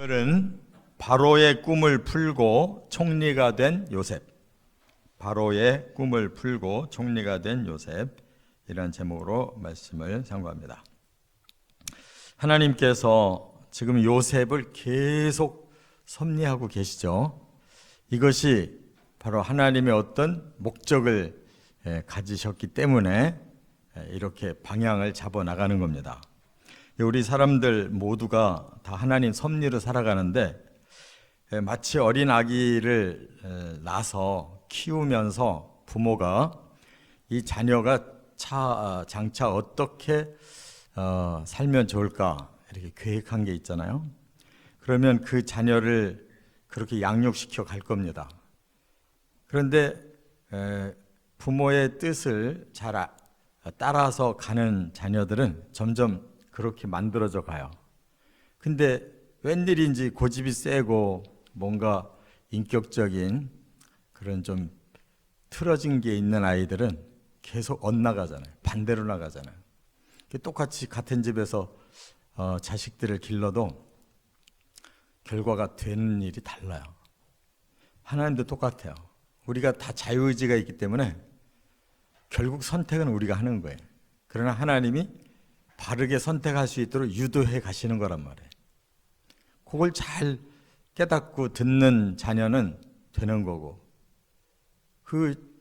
오늘은 바로의 꿈을 풀고 총리가 된 요셉. 바로의 꿈을 풀고 총리가 된 요셉, 이런 제목으로 말씀을 상고합니다. 하나님께서 지금 요셉을 계속 섭리하고 계시죠. 이것이 바로 하나님의 어떤 목적을 가지셨기 때문에 이렇게 방향을 잡아 나가는 겁니다. 우리 사람들 모두가 다 하나님 섭리로 살아가는데, 마치 어린 아기를 낳아서 키우면서 부모가 이 자녀가 장차 어떻게 살면 좋을까 이렇게 계획한 게 있잖아요. 그러면 그 자녀를 그렇게 양육시켜 갈 겁니다. 그런데 부모의 뜻을 잘 따라서 가는 자녀들은 점점 그렇게 만들어져 가요. 근데 웬일인지 고집이 세고 뭔가 인격적인 그런 좀 틀어진 게 있는 아이들은 계속 엇나가잖아요. 반대로 나가잖아요. 똑같이 같은 집에서 자식들을 길러도 결과가 되는 일이 달라요. 하나님도 똑같아요. 우리가 다 자유의지가 있기 때문에 결국 선택은 우리가 하는 거예요. 그러나 하나님이 바르게 선택할 수 있도록 유도해 가시는 거란 말이에요. 그걸 잘 깨닫고 듣는 자녀는 되는 거고,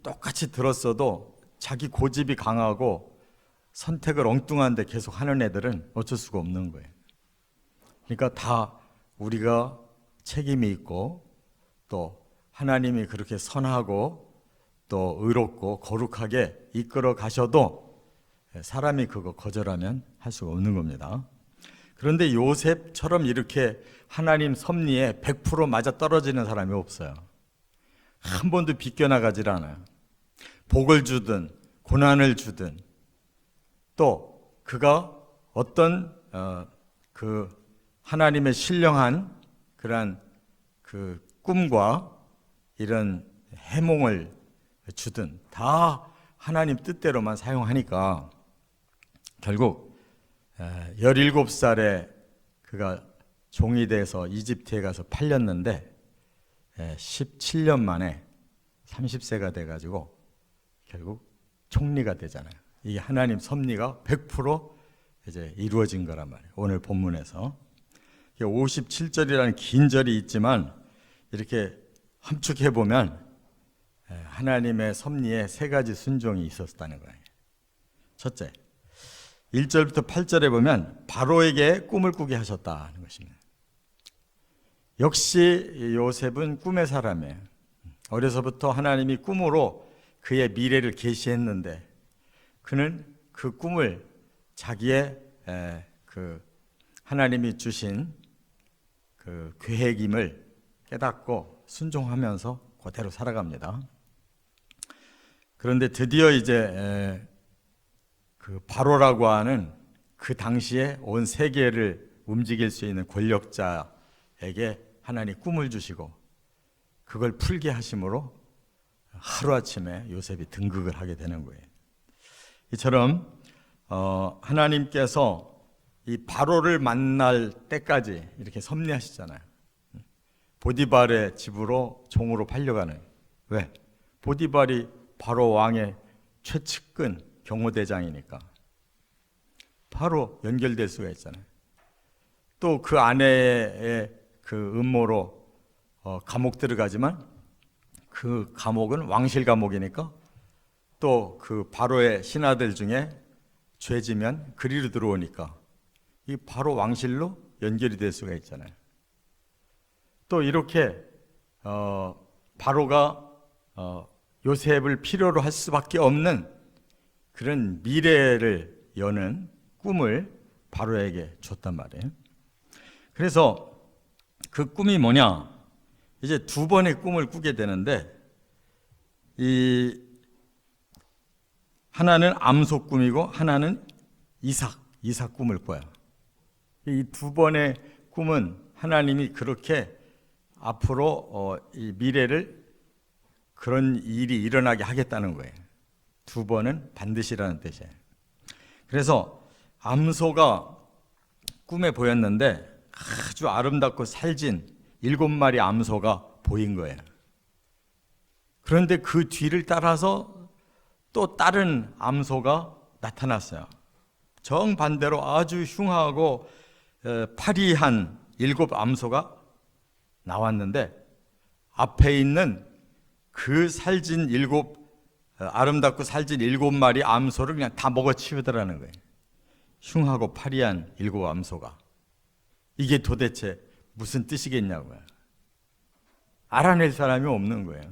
똑같이 들었어도 자기 고집이 강하고 선택을 엉뚱한데 계속 하는 애들은 어쩔 수가 없는 거예요. 그러니까 다 우리가 책임이 있고, 또 하나님이 그렇게 선하고 또 의롭고 거룩하게 이끌어 가셔도 사람이 그거 거절하면 할 수가 없는 겁니다. 그런데 요셉처럼 이렇게 하나님 섭리에 100% 맞아 떨어지는 사람이 없어요. 한 번도 비껴나가질 않아요. 복을 주든 고난을 주든, 또 그가 어떤 그 하나님의 신령한 그러한 그 꿈과 이런 해몽을 주든 다 하나님 뜻대로만 사용하니까 결국 17살에 그가 종이 돼서 이집트에 가서 팔렸는데 17년 만에 30세가 돼가지고 결국 총리가 되잖아요. 이게 하나님 섭리가 100% 이제 이루어진 거란 말이에요. 오늘 본문에서 57절이라는 긴 절이 있지만 이렇게 함축해 보면 하나님의 섭리에 세 가지 순종이 있었다는 거예요. 첫째, 1절부터 8절에 보면 바로에게 꿈을 꾸게 하셨다는 것입니다. 역시 요셉은 꿈의 사람이에요. 어려서부터 하나님이 꿈으로 그의 미래를 계시했는데 그는 그 꿈을 자기의 그 하나님이 주신 그 계획임을 깨닫고 순종하면서 그대로 살아갑니다. 그런데 드디어 이제 그 바로라고 하는 그 당시에 온 세계를 움직일 수 있는 권력자에게 하나님 꿈을 주시고 그걸 풀게 하심으로 하루아침에 요셉이 등극을 하게 되는 거예요. 이처럼 하나님께서 이 바로를 만날 때까지 이렇게 섭리하시잖아요. 보디발의 집으로 종으로 팔려가는. 왜? 보디발이 바로 왕의 최측근 경호대장이니까 바로 연결될 수가 있잖아요. 또 그 아내의 그 음모로 감옥 들어가지만 그 감옥은 왕실 감옥이니까 또 그 바로의 신하들 중에 죄지면 그리로 들어오니까 이 바로 왕실로 연결이 될 수가 있잖아요. 또 이렇게 바로가 요셉을 필요로 할 수밖에 없는 그런 미래를 여는 꿈을 바로에게 줬단 말이에요. 그래서 그 꿈이 뭐냐? 이제 두 번의 꿈을 꾸게 되는데, 이 하나는 암소 꿈이고 하나는 이삭 꿈을 꿔요. 이 두 번의 꿈은 하나님이 그렇게 앞으로 이 미래를 그런 일이 일어나게 하겠다는 거예요. 두 번은 반드시라는 뜻이에요. 그래서 암소가 꿈에 보였는데 아주 아름답고 살진 7마리 암소가 보인 거예요. 그런데 그 뒤를 따라서 또 다른 암소가 나타났어요. 정반대로 아주 흉하고 파리한 7암소가 나왔는데 앞에 있는 그 살진 아름답고 살진 7마리 암소를 그냥 다 먹어치우더라는 거예요. 흉하고 파리한 7암소가. 이게 도대체 무슨 뜻이겠냐고요. 알아낼 사람이 없는 거예요.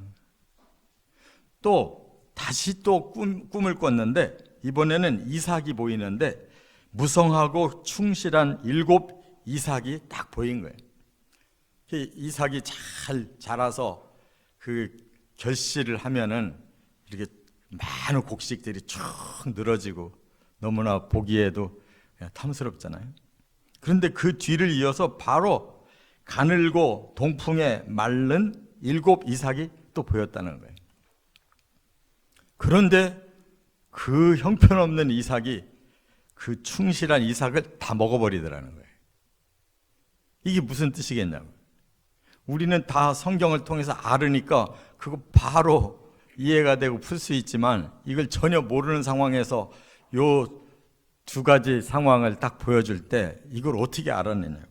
또 다시 또 꿈을 꿨는데 이번에는 이삭이 보이는데 무성하고 충실한 7 이삭이 딱 보인 거예요. 이삭이 잘 자라서 그 결실을 하면은 이렇게 많은 곡식들이 쭉 늘어지고 너무나 보기에도 탐스럽잖아요. 그런데 그 뒤를 이어서 바로 가늘고 동풍에 마른 7 이삭이 또 보였다는 거예요. 그런데 그 형편없는 이삭이 그 충실한 이삭을 다 먹어버리더라는 거예요. 이게 무슨 뜻이겠냐고. 우리는 다 성경을 통해서 알으니까 그거 바로 이해가 되고 풀 수 있지만 이걸 전혀 모르는 상황에서 요 2가지 상황을 딱 보여줄 때 이걸 어떻게 알아내냐고.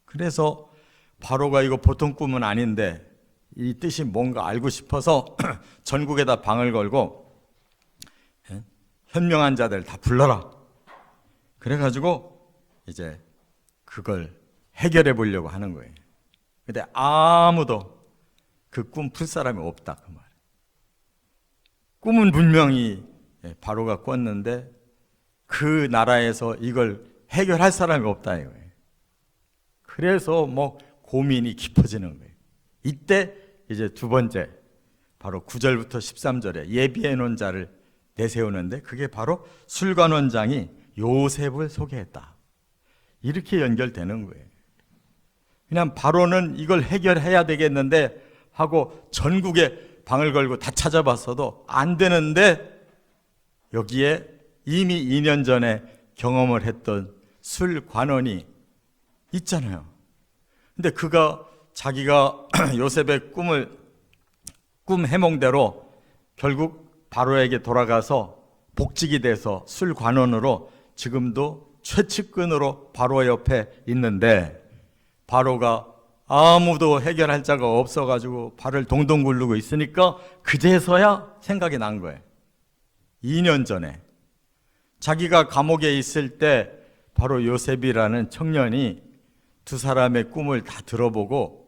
그래서 바로가 이거 보통 꿈은 아닌데 이 뜻이 뭔가 알고 싶어서 전국에다 방을 걸고 현명한 자들 다 불러라. 그래가지고 이제 그걸 해결해 보려고 하는 거예요. 근데 아무도 그 꿈 풀 사람이 없다 그 말이에요. 꿈은 분명히 바로가 꿨는데 그 나라에서 이걸 해결할 사람이 없다 이거예요. 그래서 뭐 고민이 깊어지는 거예요. 이때 이제 2번째 바로 9절부터 13절에 예비해 놓은 자를 내세우는데 그게 바로 술관원장이 요셉을 소개했다. 이렇게 연결되는 거예요. 그냥 바로는 이걸 해결해야 되겠는데 하고 전국에 방을 걸고 다 찾아봤어도 안 되는데 여기에 이미 2년 전에 경험을 했던 술관원이 있잖아요. 근데 그가 자기가 요셉의 꿈 해몽대로 결국 바로에게 돌아가서 복직이 돼서 술관원으로 지금도 최측근으로 바로 옆에 있는데 바로가 아무도 해결할 자가 없어가지고 발을 동동 굴르고 있으니까 그제서야 생각이 난 거예요. 2년 전에 자기가 감옥에 있을 때 바로 요셉이라는 청년이 2 사람의 꿈을 다 들어보고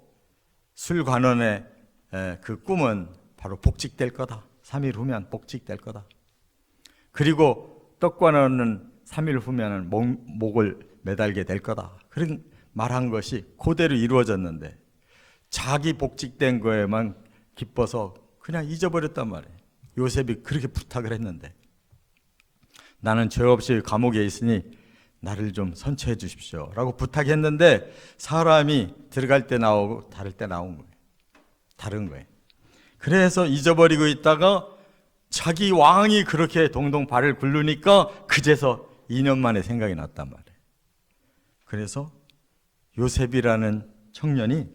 술관원의 그 꿈은 바로 복직될 거다. 3일 후면 복직될 거다. 그리고 떡관원은 3일 후면 목을 매달게 될 거다. 그런 말한 것이 그대로 이루어졌는데 자기 복직된 거에만 기뻐서 그냥 잊어버렸단 말이에요. 요셉이 그렇게 부탁을 했는데 나는 죄 없이 감옥에 있으니 나를 좀 선처해 주십시오 라고 부탁했는데 사람이 들어갈 때 나오고 다를 때 나온 거예요. 다른 거예요. 그래서 잊어버리고 있다가 자기 왕이 그렇게 동동 발을 굴르니까 그제서 2년 만에 생각이 났단 말이에요. 그래서 요셉이라는 청년이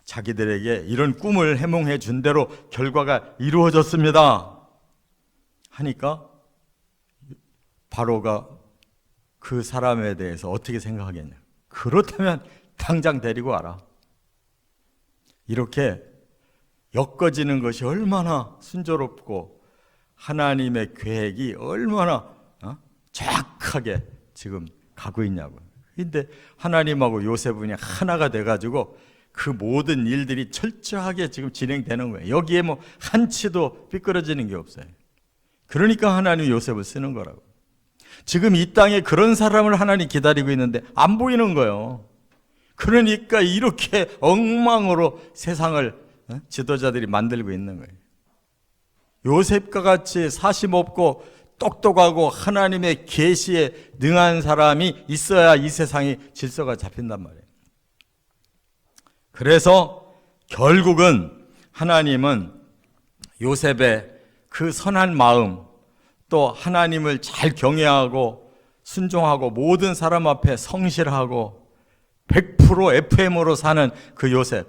자기들에게 이런 꿈을 해몽해 준 대로 결과가 이루어졌습니다 하니까 바로가 그 사람에 대해서 어떻게 생각하겠냐. 그렇다면 당장 데리고 와라. 이렇게 엮어지는 것이 얼마나 순조롭고 하나님의 계획이 얼마나 정확하게 지금 가고 있냐고. 근데 하나님하고 요셉은 하나가 돼가지고 그 모든 일들이 철저하게 지금 진행되는 거예요. 여기에 뭐 한치도 삐뚤어지는 게 없어요. 그러니까 하나님이 요셉을 쓰는 거라고. 지금 이 땅에 그런 사람을 하나님 기다리고 있는데 안 보이는 거예요. 그러니까 이렇게 엉망으로 세상을 지도자들이 만들고 있는 거예요. 요셉과 같이 사심 없고 똑똑하고 하나님의 계시에 능한 사람이 있어야 이 세상이 질서가 잡힌단 말이에요. 그래서 결국은 하나님은 요셉의 그 선한 마음, 또 하나님을 잘 경외하고 순종하고 모든 사람 앞에 성실하고 100% FM으로 사는 그 요셉,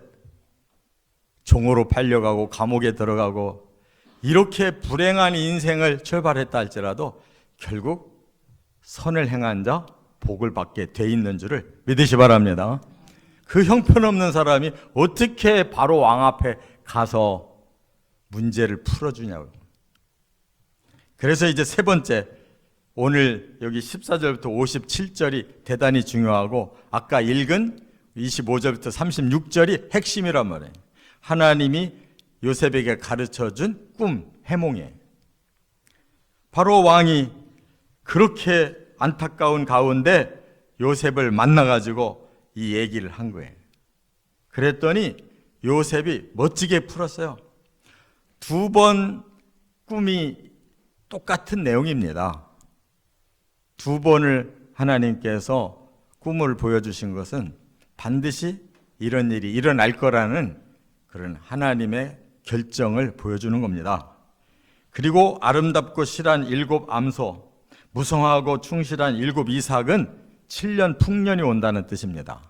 종으로 팔려가고 감옥에 들어가고 이렇게 불행한 인생을 출발했다 할지라도 결국 선을 행한 자 복을 받게 돼 있는 줄을 믿으시 바랍니다. 그 형편없는 사람이 어떻게 바로 왕 앞에 가서 문제를 풀어주냐고요. 그래서 이제 세 번째, 오늘 여기 14절부터 57절이 대단히 중요하고 아까 읽은 25절부터 36절이 핵심이란 말이에요. 하나님이 요셉에게 가르쳐준 꿈, 해몽이에요. 바로 왕이 그렇게 안타까운 가운데 요셉을 만나가지고 이 얘기를 한 거예요. 그랬더니 요셉이 멋지게 풀었어요. 두 번 꿈이 똑같은 내용입니다. 두 번을 하나님께서 꿈을 보여주신 것은 반드시 이런 일이 일어날 거라는 그런 하나님의 결정을 보여주는 겁니다. 그리고 아름답고 실한 7 암소, 무성하고 충실한 7 이삭은 7년 풍년이 온다는 뜻입니다.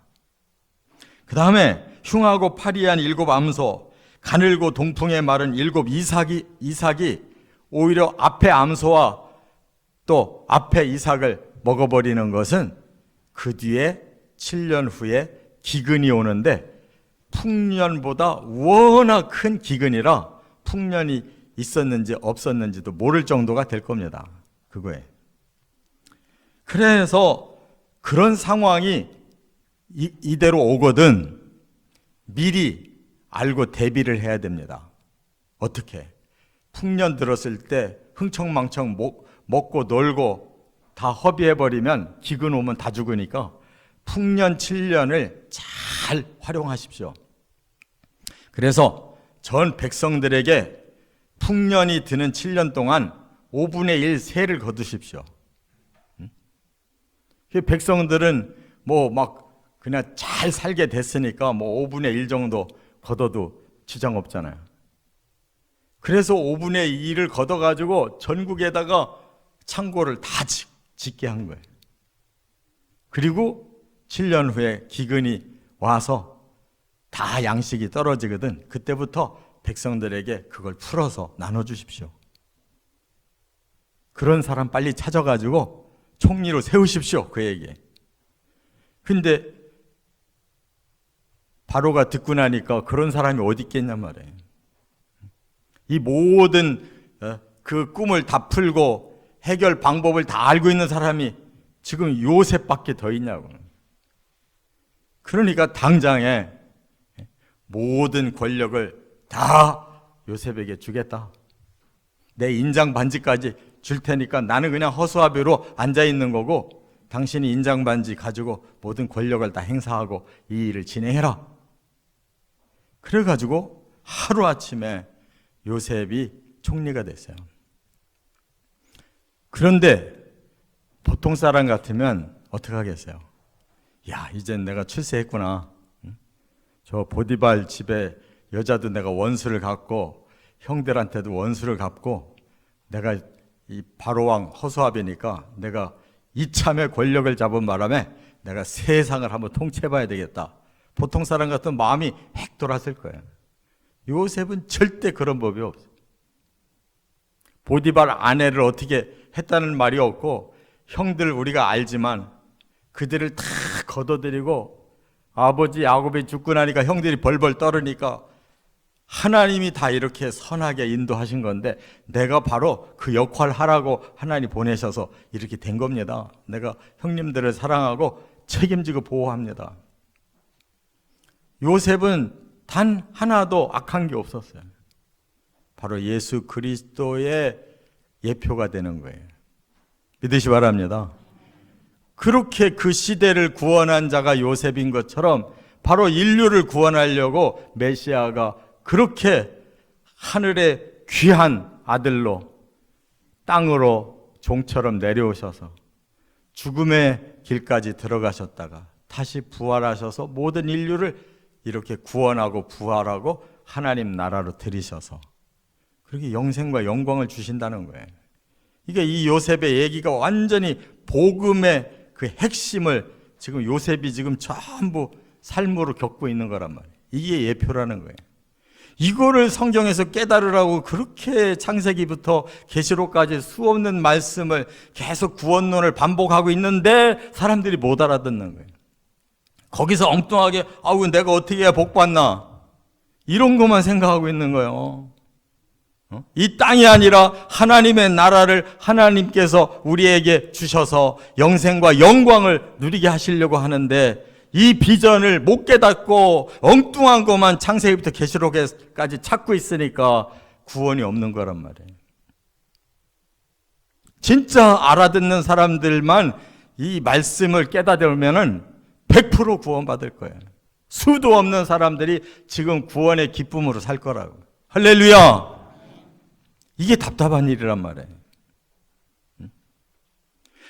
그 다음에 흉하고 파리한 7 암소, 가늘고 동풍에 마른 7 이삭이 오히려 앞에 암소와 또 앞에 이삭을 먹어버리는 것은 그 뒤에 7년 후에 기근이 오는데 풍년보다 워낙 큰 기근이라 풍년이 있었는지 없었는지도 모를 정도가 될 겁니다. 그거에. 그래서 그런 상황이 이대로 오거든 미리 알고 대비를 해야 됩니다. 어떻게? 풍년 들었을 때 흥청망청 먹고 놀고 다 허비해버리면 기근 오면 다 죽으니까 풍년 7년을 잘 활용하십시오. 그래서 전 백성들에게 풍년이 드는 7년 동안 5분의 1 세를 거두십시오. 백성들은 뭐 막 그냥 잘 살게 됐으니까 뭐 5분의 1 정도 걷어도 지장 없잖아요. 그래서 5분의 2를 걷어가지고 전국에다가 창고를 다 짓게 한 거예요. 그리고 7년 후에 기근이 와서 다 양식이 떨어지거든. 그때부터 백성들에게 그걸 풀어서 나눠주십시오. 그런 사람 빨리 찾아가지고 총리로 세우십시오. 그에게. 근데 바로가 듣고 나니까 그런 사람이 어디 있겠냔 말이에요. 이 모든 그 꿈을 다 풀고 해결 방법을 다 알고 있는 사람이 지금 요셉밖에 더 있냐고. 그러니까 당장에 모든 권력을 다 요셉에게 주겠다. 내 인장 반지까지 줄 테니까 나는 그냥 허수아비로 앉아 있는 거고 당신이 인장 반지 가지고 모든 권력을 다 행사하고 이 일을 진행해라. 그래가지고 하루아침에 요셉이 총리가 됐어요. 그런데 보통 사람 같으면 어떻게 하겠어요? 야, 이젠 내가 출세했구나. 저 보디발 집에 여자도 내가 원수를 갚고 형들한테도 원수를 갚고 내가 이 바로왕 허수아비니까 내가 이참에 권력을 잡은 바람에 내가 세상을 한번 통치해봐야 되겠다. 보통 사람 같은 마음이 핵 돌았을 거예요. 요셉은 절대 그런 법이 없어요. 보디발 아내를 어떻게 했다는 말이 없고 형들 우리가 알지만 그들을 다 걷어들이고 아버지 야곱이 죽고 나니까 형들이 벌벌 떨으니까 하나님이 다 이렇게 선하게 인도하신 건데 내가 바로 그 역할 하라고 하나님 보내셔서 이렇게 된 겁니다. 내가 형님들을 사랑하고 책임지고 보호합니다. 요셉은 단 하나도 악한 게 없었어요. 바로 예수 그리스도의 예표가 되는 거예요. 믿으시 바랍니다. 그렇게 그 시대를 구원한 자가 요셉인 것처럼 바로 인류를 구원하려고 메시아가 그렇게 하늘의 귀한 아들로 땅으로 종처럼 내려오셔서 죽음의 길까지 들어가셨다가 다시 부활하셔서 모든 인류를 이렇게 구원하고 부활하고 하나님 나라로 들이셔서 그렇게 영생과 영광을 주신다는 거예요. 이게 이 요셉의 얘기가 완전히 복음의 그 핵심을 지금 요셉이 지금 전부 삶으로 겪고 있는 거란 말이에요. 이게 예표라는 거예요. 이거를 성경에서 깨달으라고 그렇게 창세기부터 계시록까지 수없는 말씀을 계속 구원론을 반복하고 있는데 사람들이 못 알아듣는 거예요. 거기서 엉뚱하게 아우 내가 어떻게 해야 복 받나 이런 것만 생각하고 있는 거예요. 이 땅이 아니라 하나님의 나라를 하나님께서 우리에게 주셔서 영생과 영광을 누리게 하시려고 하는데 이 비전을 못 깨닫고 엉뚱한 것만 창세기부터 계시록까지 찾고 있으니까 구원이 없는 거란 말이에요. 진짜 알아듣는 사람들만 이 말씀을 깨닫으면은 100% 구원받을 거예요. 수도 없는 사람들이 지금 구원의 기쁨으로 살 거라고. 할렐루야! 이게 답답한 일이란 말이에요.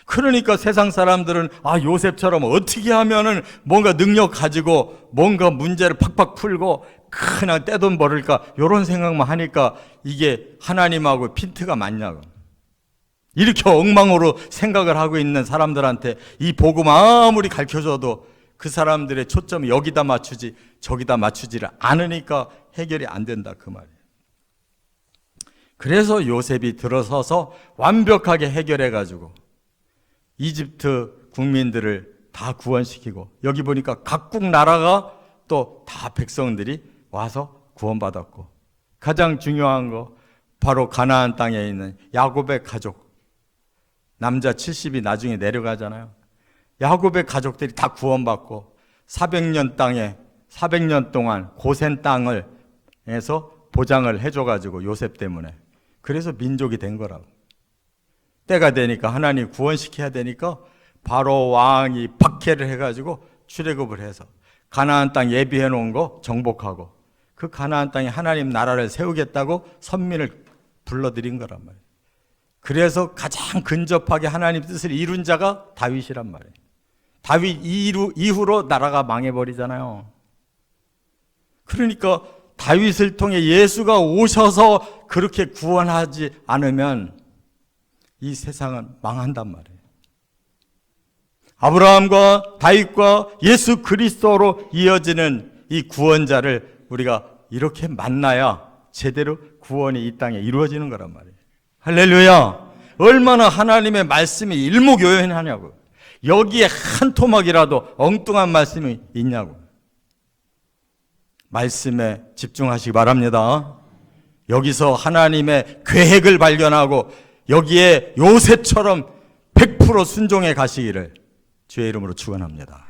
그러니까 세상 사람들은 요셉처럼 어떻게 하면은 뭔가 능력 가지고 뭔가 문제를 팍팍 풀고 그냥 떼돈 벌을까 이런 생각만 하니까 이게 하나님하고 핀트가 맞냐고. 이렇게 엉망으로 생각을 하고 있는 사람들한테 이 복음 아무리 가르쳐줘도 그 사람들의 초점이 여기다 맞추지 저기다 맞추지를 않으니까 해결이 안 된다 그 말이에요. 그래서 요셉이 들어서서 완벽하게 해결해가지고 이집트 국민들을 다 구원시키고 여기 보니까 각국 나라가 또 다 백성들이 와서 구원받았고 가장 중요한 거 바로 가나안 땅에 있는 야곱의 가족 남자 70이 나중에 내려가잖아요. 야곱의 가족들이 다 구원받고 400년 땅에 400년 동안 고센 땅을 해서 보장을 해줘가지고 요셉 때문에 그래서 민족이 된 거라고. 때가 되니까 하나님 구원시켜야 되니까 바로 왕이 박해를 해가지고 출애굽을 해서 가나안 땅 예비해 놓은 거 정복하고 그 가나안 땅에 하나님 나라를 세우겠다고 선민을 불러들인 거란 말이에요. 그래서 가장 근접하게 하나님 뜻을 이룬 자가 다윗이란 말이에요. 다윗 이후로 나라가 망해버리잖아요. 그러니까 다윗을 통해 예수가 오셔서 그렇게 구원하지 않으면 이 세상은 망한단 말이에요. 아브라함과 다윗과 예수 그리스도로 이어지는 이 구원자를 우리가 이렇게 만나야 제대로 구원이 이 땅에 이루어지는 거란 말이에요. 할렐루야! 얼마나 하나님의 말씀이 일목요연하냐고. 여기에 한 토막이라도 엉뚱한 말씀이 있냐고. 말씀에 집중하시기 바랍니다. 여기서 하나님의 계획을 발견하고 여기에 요셉처럼 100% 순종해 가시기를 주의 이름으로 축원합니다.